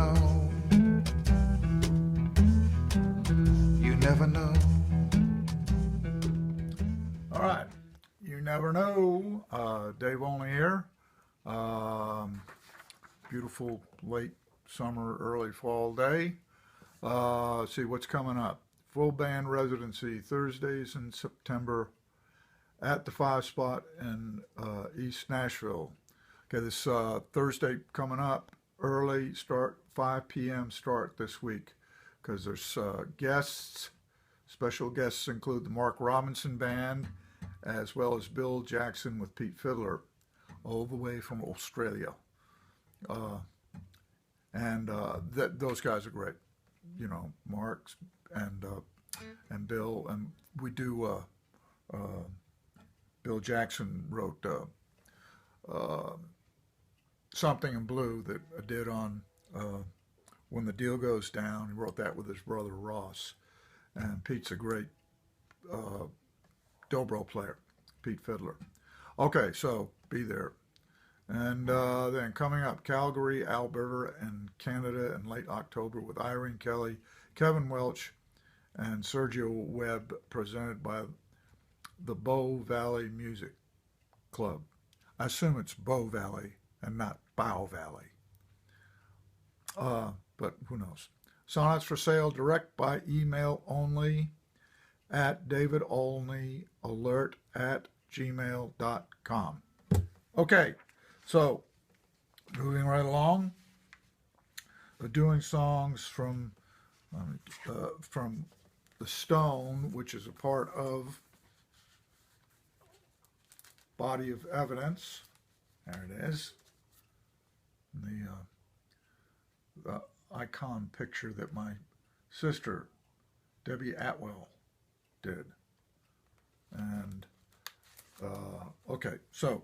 know. You never know. All right, you never know. Dave Olney here. Beautiful late summer, early fall day. See what's coming up. Full band residency Thursdays in September at the 5 Spot in East Nashville. Okay, this Thursday coming up, early start, 5 p.m. start this week, because there's guests. Special guests include the Mark Robinson Band, as well as Bill Jackson with Pete Fiddler, all the way from Australia. Those guys are great. You know, Mark's and Bill, and we do. Bill Jackson wrote Something in Blue that I did on When the Deal Goes Down. He wrote that with his brother Ross, and Pete's a great dobro player, Pete Fiddler. Okay, so be there. And then coming up, Calgary, Alberta, and Canada in late October with Irene Kelly, Kevin Welch, and Sergio Webb, presented by the Bow Valley Music Club. I assume it's Bow Valley and not Bow Valley. But who knows? Sonnets for sale direct by email only at davidolneyalert@gmail.com. Okay, so moving right along, we're doing songs from The Stone, which is a part of Body of Evidence. There it is. The icon picture that my sister, Debbie Atwell, did. And, okay, so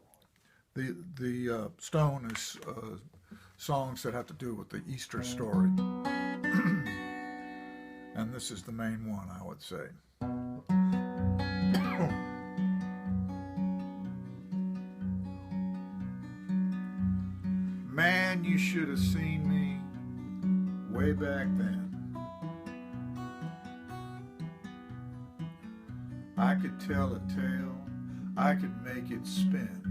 the Stone is songs that have to do with the Easter story. And this is the main one, I would say. Man, you should have seen me way back then. I could tell a tale, I could make it spin.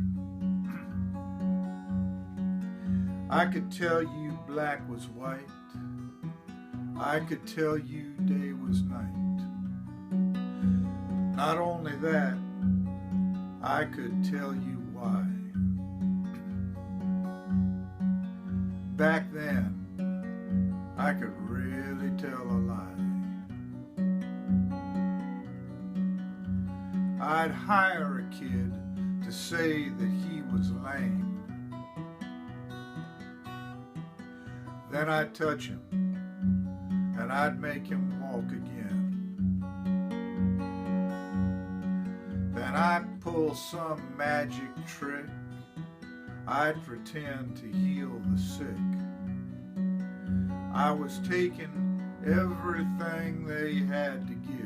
I could tell you black was white, I could tell you day was night. Not only that, I could tell you why. Back then, I could really tell a lie. I'd hire a kid to say that he was lame. Then I'd touch him, and I'd make him walk again. Then I'd pull some magic trick. I'd pretend to heal the sick. I was taking everything they had to give.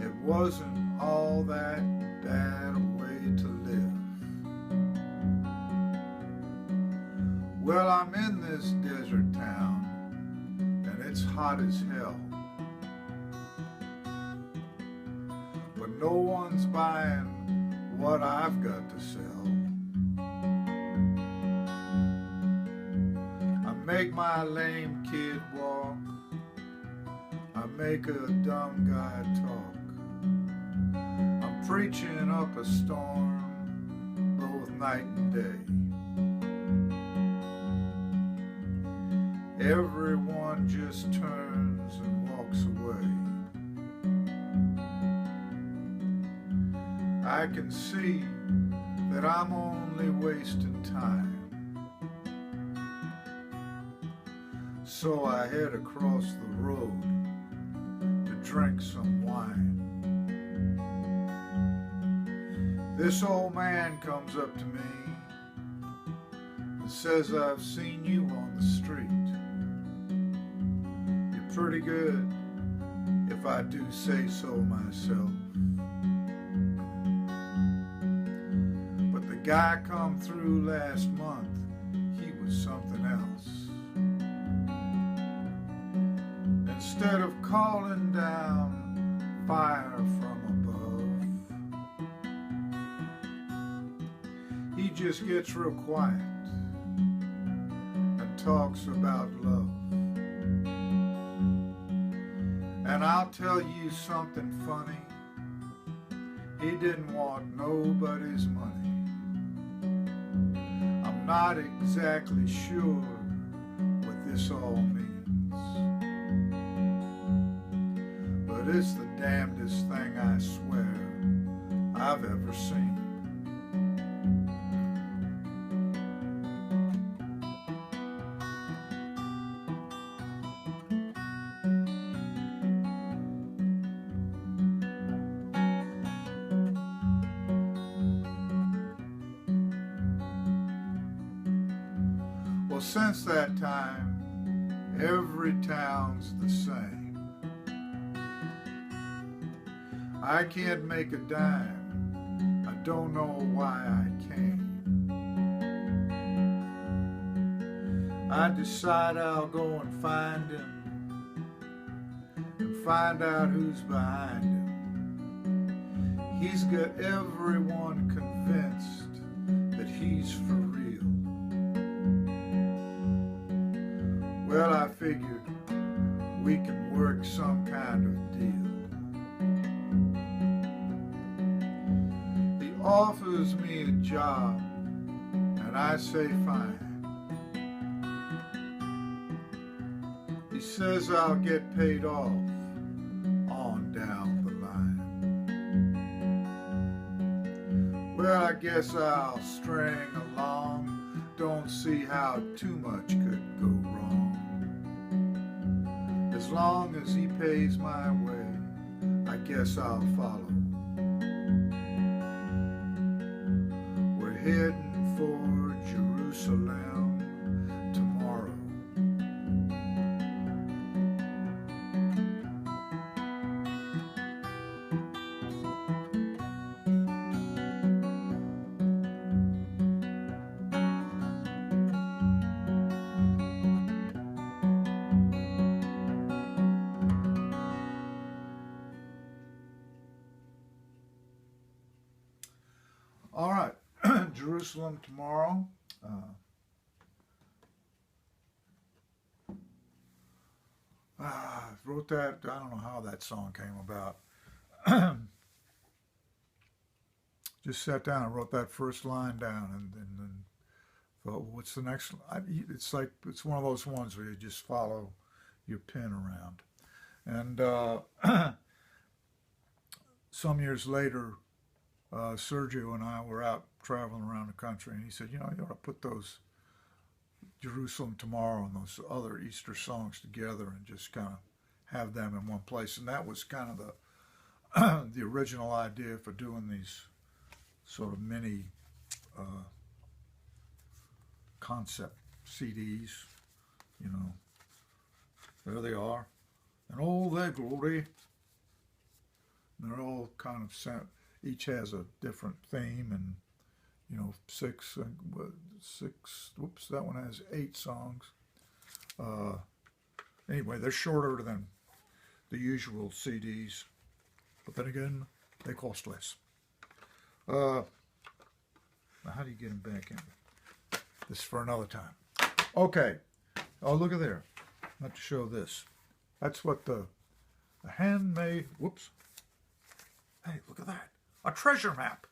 It wasn't all that bad a way to live. Well, I'm in this desert town, and it's hot as hell. But no one's buying what I've got to sell. I make my lame kid walk. I make a dumb guy talk. I'm preaching up a storm, both night and day. Everyone just turns and walks away. I can see that I'm only wasting time. So I head across the road to drink some wine. This old man comes up to me and says, I've seen you on the street. You're pretty good, if I do say so myself. guy come through last month, he was something else. Instead of calling down fire from above, he just gets real quiet and talks about love. And I'll tell you something funny, he didn't want nobody's money. I'm not exactly sure what this all means, but it's the damnedest thing, I swear, I've ever seen. Well, since that time, every town's the same. I can't make a dime, I don't know why I came. I decide I'll go and find him, and find out who's behind him. He's got everyone convinced that he's for real. Well, I figured we can work some kind of deal. He offers me a job, and I say fine. He says I'll get paid off on down the line. Well, I guess I'll string along. Don't see how too much could go wrong. As long as he pays my way, I guess I'll follow. We're heading for Jerusalem tomorrow. All right, Jerusalem tomorrow. Wrote that, I don't know how that song came about. Just sat down and wrote that first line down and thought, well, what's the next? It's like, it's one of those ones where you just follow your pen around. And some years later, Sergio and I were out traveling around the country, and he said, you know, you ought to put those Jerusalem Tomorrow and those other Easter songs together and just kind of have them in one place. And that was kind of the original idea for doing these sort of mini concept CDs. You know, there they are. And all their glory. And they're all kind of sent. Each has a different theme, and you know, six. Whoops, that one has 8 songs. Anyway, they're shorter than the usual CDs, but then again, they cost less. Now, how do you get them back in? This is for another time. Okay. Oh, look at there. Not to show this. That's what the handmade. Whoops. Hey, look at that. A treasure map.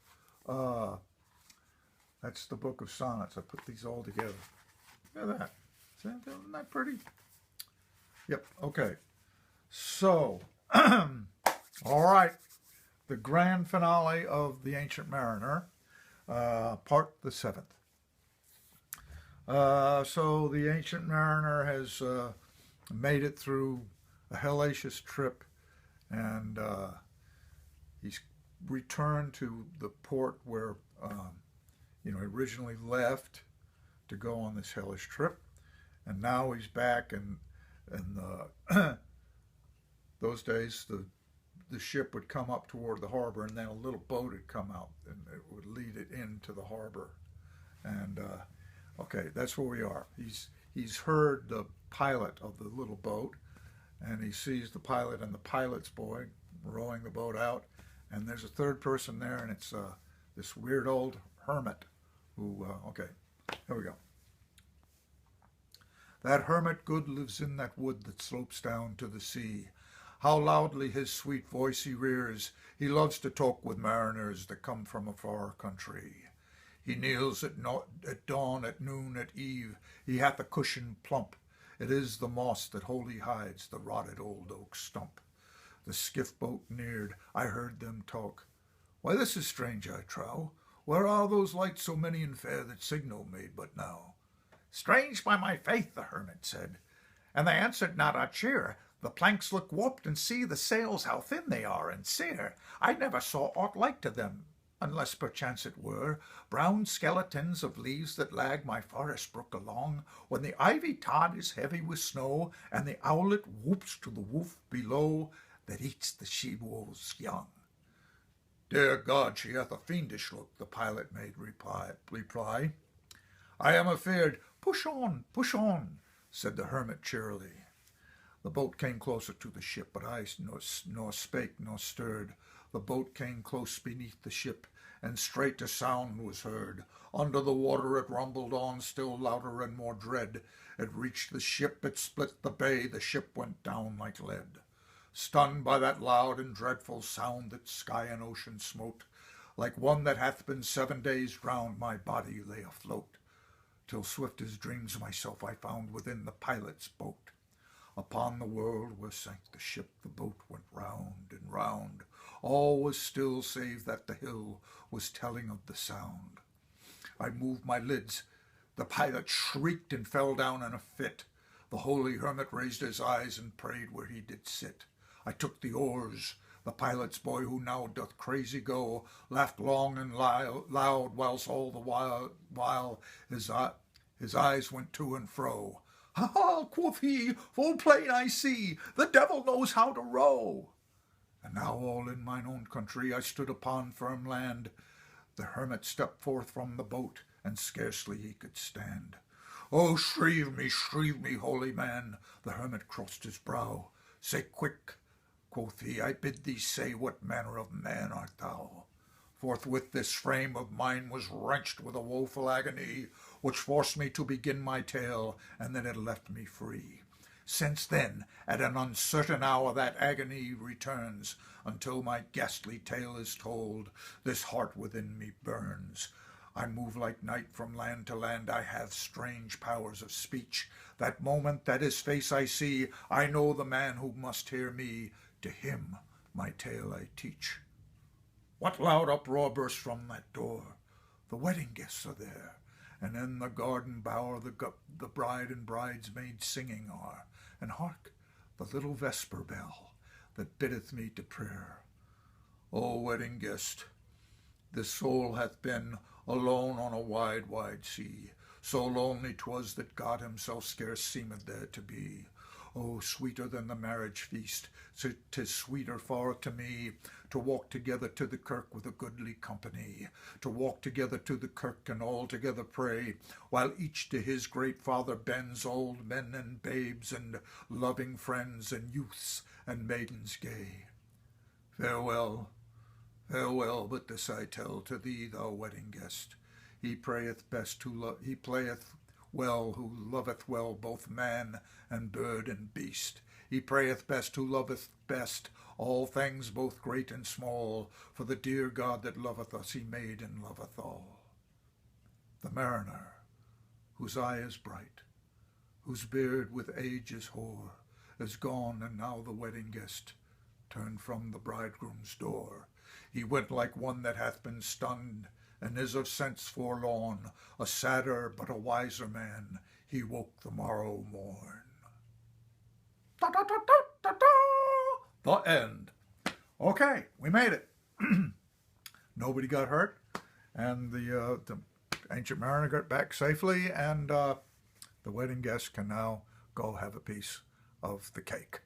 That's the book of sonnets. I put these all together. Look at that. Isn't that pretty? Yep. Okay. So, all right. The grand finale of The Ancient Mariner, part the 7th. So the Ancient Mariner has made it through a hellacious trip, and he's returned to the port where he originally left to go on this hellish trip, and now he's back. And those days, the the ship would come up toward the harbor, and then a little boat would come out, and it would lead it into the harbor. And okay, that's where we are. He's heard the pilot of the little boat, and he sees the pilot and the pilot's boy rowing the boat out, and there's a third person there, and it's this weird old hermit who, okay, here we go. That hermit good lives in that wood that slopes down to the sea. How loudly his sweet voice he rears. He loves to talk with mariners that come from a far country. He kneels at dawn, at noon, at eve. He hath a cushion plump. It is the moss that wholly hides the rotted old oak stump. The skiff boat neared. I heard them talk. Why, this is strange, I trow. Where are those lights so many and fair that signal made but now? Strange by my faith, the hermit said, and they answered not our cheer. The planks look warped, and see the sails how thin they are and sere. I never saw aught like to them, unless perchance it were brown skeletons of leaves that lag my forest brook along, when the ivy tod is heavy with snow, and the owlet whoops to the wolf below that eats the she-wolves young. Dear God, she hath a fiendish look, the pilot made reply. I am afeard. Push on, said the hermit cheerily. The boat came closer to the ship, but I nor spake nor stirred. The boat came close beneath the ship, and straight a sound was heard. Under the water it rumbled on, still louder and more dread. It reached the ship, it split the bay, the ship went down like lead. Stunned by that loud and dreadful sound that sky and ocean smote, like one that hath been 7 days drowned, my body lay afloat. Till swift as dreams myself I found within the pilot's boat. Upon the world where sank the ship, the boat went round and round. All was still, save that the hill was telling of the sound. I moved my lids. The pilot shrieked and fell down in a fit. The holy hermit raised his eyes and prayed where he did sit. I took the oars. The pilot's boy, who now doth crazy go, laughed long and loud, whilst all the while his eyes went to and fro. Ha ha, quoth he, full plain I see, the devil knows how to row. And now all in mine own country I stood upon firm land. The hermit stepped forth from the boat, and scarcely he could stand. Oh, shrieve me, holy man, the hermit crossed his brow. Say quick, quoth he, I bid thee say, what manner of man art thou? Forthwith this frame of mine was wrenched with a woeful agony, which forced me to begin my tale, and then it left me free. Since then, at an uncertain hour, that agony returns, until my ghastly tale is told, this heart within me burns. I move like night from land to land, I have strange powers of speech. That moment that his face I see, I know the man who must hear me. To him my tale I teach. What loud uproar bursts from that door? The wedding guests are there, and in the garden bower the bride and bridesmaid singing are. And hark, the little vesper bell that biddeth me to prayer. O wedding guest, this soul hath been alone on a wide, wide sea. So lonely 'twas that God himself scarce seemed there to be. Oh, sweeter than the marriage feast, 'tis sweeter far to me, to walk together to the kirk with a goodly company, to walk together to the kirk and all together pray, while each to his great Father bends, old men and babes and loving friends and youths and maidens gay. Farewell, farewell, but this I tell to thee, thou wedding guest. He prayeth best he playeth well who loveth well both man and bird and beast. He prayeth best who loveth best all things both great and small, for the dear God that loveth us he made and loveth all. The mariner, whose eye is bright, whose beard with age is hoar, is gone, and now the wedding guest turned from the bridegroom's door. He went like one that hath been stunned, and is of sense forlorn, a sadder but a wiser man. He woke the morrow morn. Da, da, da, da, da, da. The end. Okay, we made it. Nobody got hurt, and the ancient mariner got back safely, and the wedding guests can now go have a piece of the cake.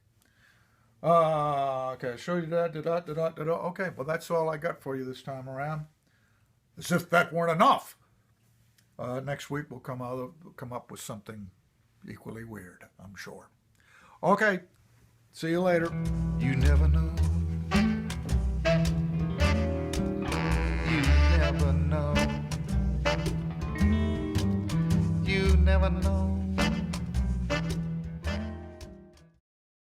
Okay, show you that. Okay, well, that's all I got for you this time around. As if that weren't enough. Next week we'll come up with something equally weird, I'm sure. Okay, see you later. You never know. You never know. You never know.